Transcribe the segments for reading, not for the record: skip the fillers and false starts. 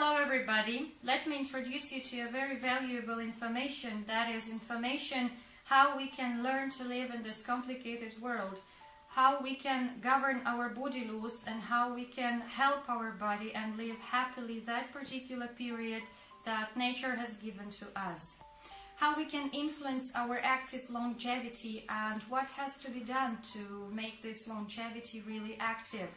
Hello everybody, let me introduce you to a very valuable information, that is information how we can learn to live in this complicated world, how we can govern our body laws and how we can help our body and live happily that particular period that nature has given to us. How we can influence our active longevity and what has to be done to make this longevity really active.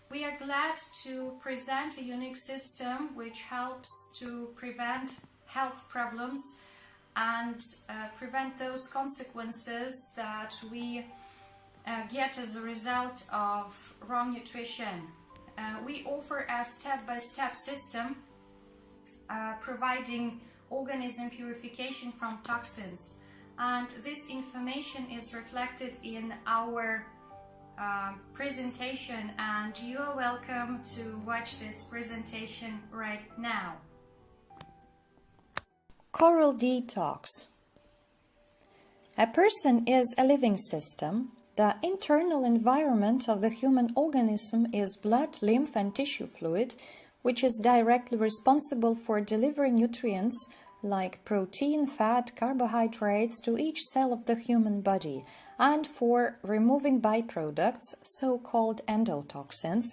We are glad to present a unique system which helps to prevent health problems and prevent those consequences that we get as a result of wrong nutrition. We offer a step-by-step system providing organism purification from toxins, and this information is reflected in our presentation, and you are welcome to watch this presentation right now. Coral Detox. A person is a living system. The internal environment of the human organism is blood, lymph and tissue fluid, which is directly responsible for delivering nutrients like protein, fat, carbohydrates to each cell of the human body, and for removing byproducts, so-called endotoxins.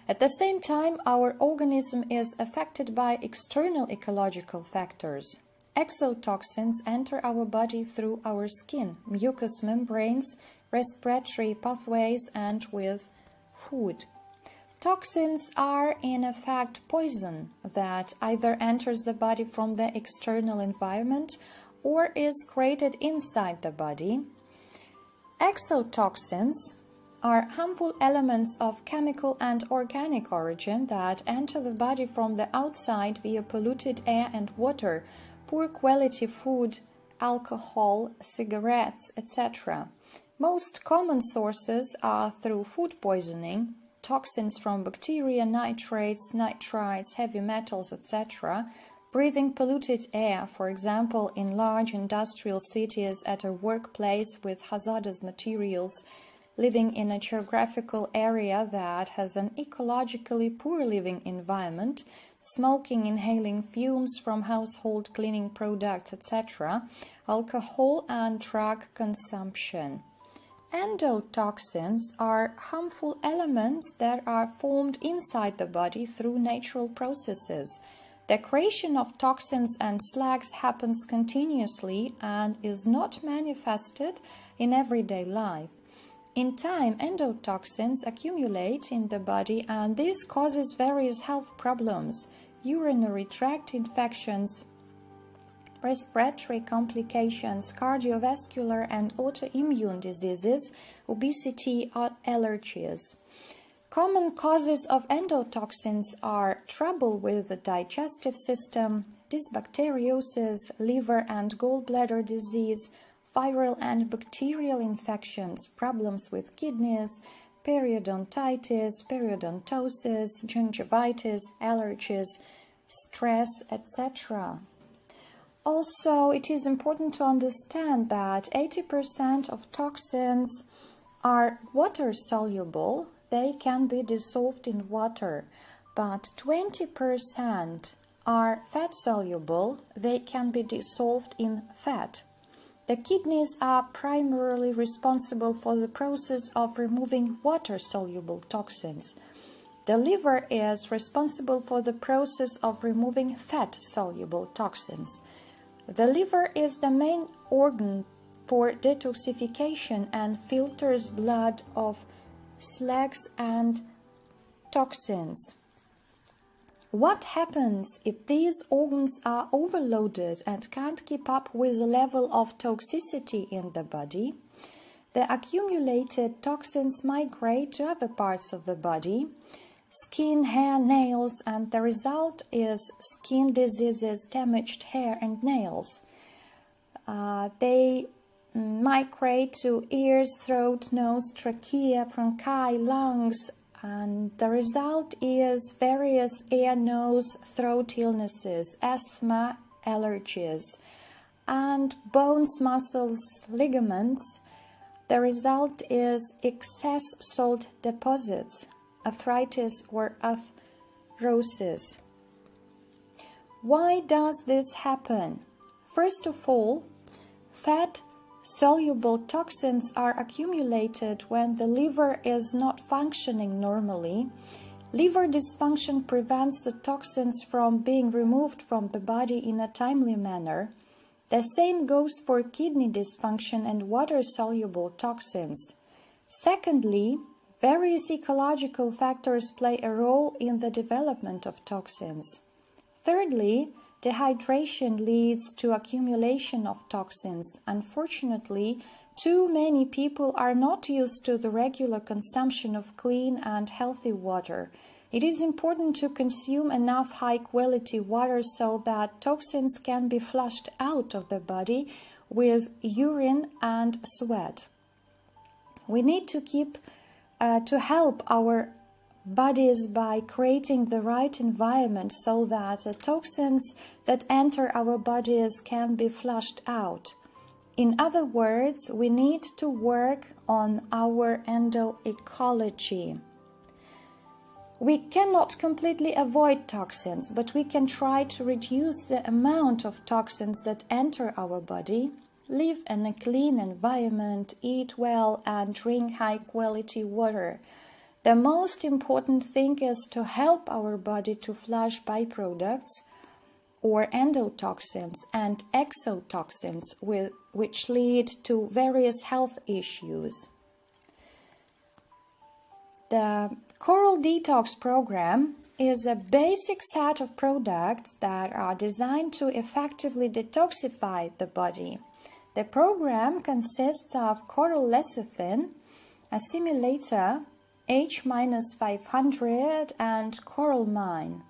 At the same time, our organism is affected by external ecological factors. Exotoxins enter our body through our skin, mucous membranes, respiratory pathways, and with food. Toxins are in effect poison that either enters the body from the external environment or is created inside the body. Exotoxins are harmful elements of chemical and organic origin that enter the body from the outside via polluted air and water, poor quality food, alcohol, cigarettes, etc. Most common sources are through food poisoning, toxins from bacteria, nitrates, nitrites, heavy metals, etc., breathing polluted air, for example, in large industrial cities, at a workplace with hazardous materials, living in a geographical area that has an ecologically poor living environment, smoking, inhaling fumes from household cleaning products, etc., alcohol and drug consumption. Endotoxins are harmful elements that are formed inside the body through natural processes. The creation of toxins and slags happens continuously and is not manifested in everyday life. In time, endotoxins accumulate in the body, and this causes various health problems: urinary tract infections, respiratory complications, cardiovascular and autoimmune diseases, obesity, or allergies. Common causes of endotoxins are trouble with the digestive system, dysbacteriosis, liver and gallbladder disease, viral and bacterial infections, problems with kidneys, periodontitis, periodontosis, gingivitis, allergies, stress, etc. Also, it is important to understand that 80% of toxins are water-soluble. They can be dissolved in water, but 20% are fat-soluble. They can be dissolved in fat. The kidneys are primarily responsible for the process of removing water-soluble toxins. The liver is responsible for the process of removing fat-soluble toxins. The liver is the main organ for detoxification and filters blood of slags and toxins. What happens if these organs are overloaded and can't keep up with the level of toxicity in the body? The accumulated toxins migrate to other parts of the body, skin, hair, nails, and the result is skin diseases, damaged hair and nails. They migrate to ears, throat, nose, trachea, bronchi, lungs, and the result is various ear, nose, throat illnesses, asthma, allergies, and bones, muscles, ligaments. The result is excess salt deposits, arthritis or arthrosis. Why does this happen? First of all, fat-soluble toxins are accumulated when the liver is not functioning normally. Liver dysfunction prevents the toxins from being removed from the body in a timely manner. The same goes for kidney dysfunction and water-soluble toxins. Secondly, various ecological factors play a role in the development of toxins. Thirdly, dehydration leads to accumulation of toxins. Unfortunately, too many people are not used to the regular consumption of clean and healthy water. It is important to consume enough high-quality water so that toxins can be flushed out of the body with urine and sweat. We need to help our bodies by creating the right environment so that the toxins that enter our bodies can be flushed out. In other words, we need to work on our endoecology. We cannot completely avoid toxins, but we can try to reduce the amount of toxins that enter our body, live in a clean environment, eat well, and drink high-quality water. The most important thing is to help our body to flush byproducts or endotoxins and exotoxins, which lead to various health issues. The Coral Detox program is a basic set of products that are designed to effectively detoxify the body. The program consists of coral lecithin, assimilator, H-500 and coralmine.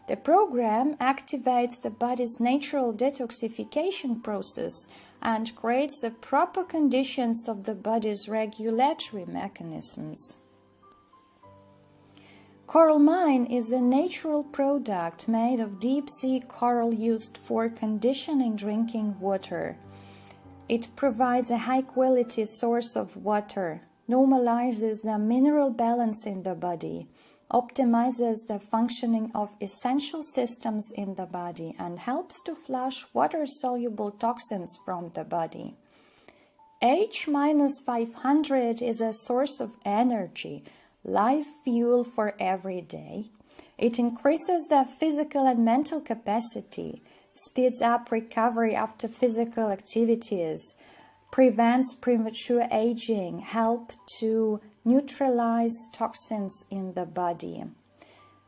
The program activates the body's natural detoxification process and creates the proper conditions of the body's regulatory mechanisms. Coralmine is a natural product made of deep-sea coral used for conditioning drinking water. It provides a high-quality source of water, normalizes the mineral balance in the body, optimizes the functioning of essential systems in the body, and helps to flush water-soluble toxins from the body. H-500 is a source of energy, life fuel for every day. It increases the physical and mental capacity, speeds up recovery after physical activities, prevents premature aging, helps to neutralize toxins in the body.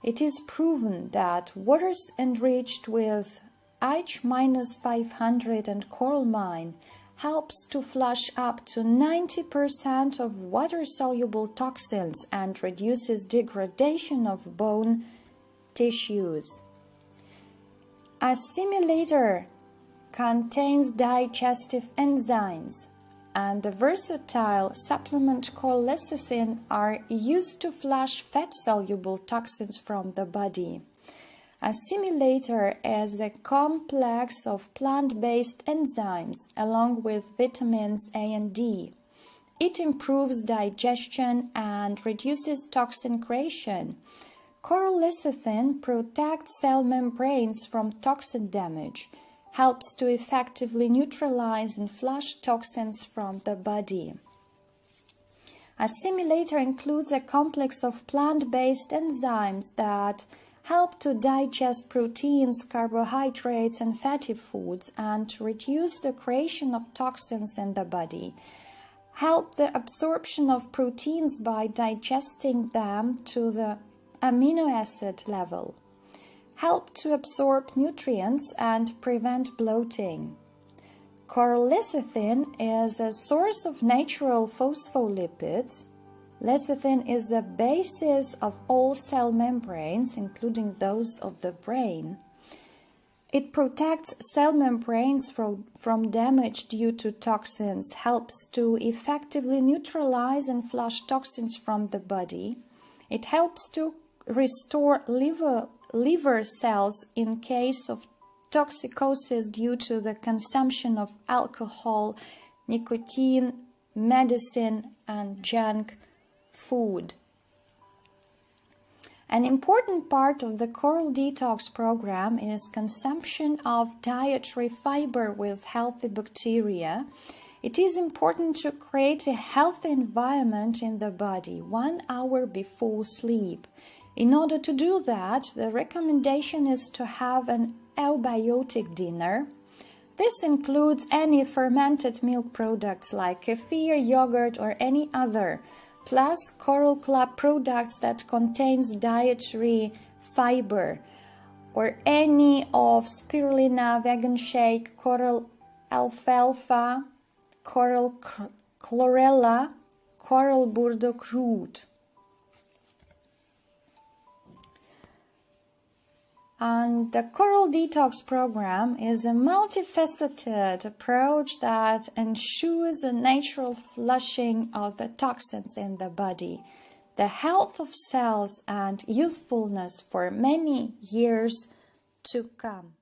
It is proven that waters enriched with H-500 and coralmine helps to flush up to 90% of water-soluble toxins and reduces degradation of bone tissues. Assimilator contains digestive enzymes, and the versatile supplement coral lecithin are used to flush fat-soluble toxins from the body. Assimilator is a complex of plant-based enzymes along with vitamins A and D. It improves digestion and reduces toxin creation. Coral lecithin protects cell membranes from toxin damage, helps to effectively neutralize and flush toxins from the body. Assimilator includes a complex of plant-based enzymes that help to digest proteins, carbohydrates, and fatty foods and to reduce the creation of toxins in the body, help the absorption of proteins by digesting them to the amino acid level, help to absorb nutrients and prevent bloating. Coral lecithin is a source of natural phospholipids. Lecithin is the basis of all cell membranes, including those of the brain. It protects cell membranes from damage due to toxins, helps to effectively neutralize and flush toxins from the body. It helps to restore liver cells in case of toxicosis due to the consumption of alcohol, nicotine, medicine, and junk food. An important part of the Coral Detox program is consumption of dietary fiber with healthy bacteria. It is important to create a healthy environment in the body 1 hour before sleep. In order to do that, the recommendation is to have an eubiotic dinner. This includes any fermented milk products like kefir, yogurt, or any other, plus Coral Club products that contains dietary fiber, or any of spirulina, vegan shake, coral alfalfa, coral chlorella, coral burdock root. And the Coral Detox program is a multifaceted approach that ensures a natural flushing of the toxins in the body, the health of cells and youthfulness for many years to come.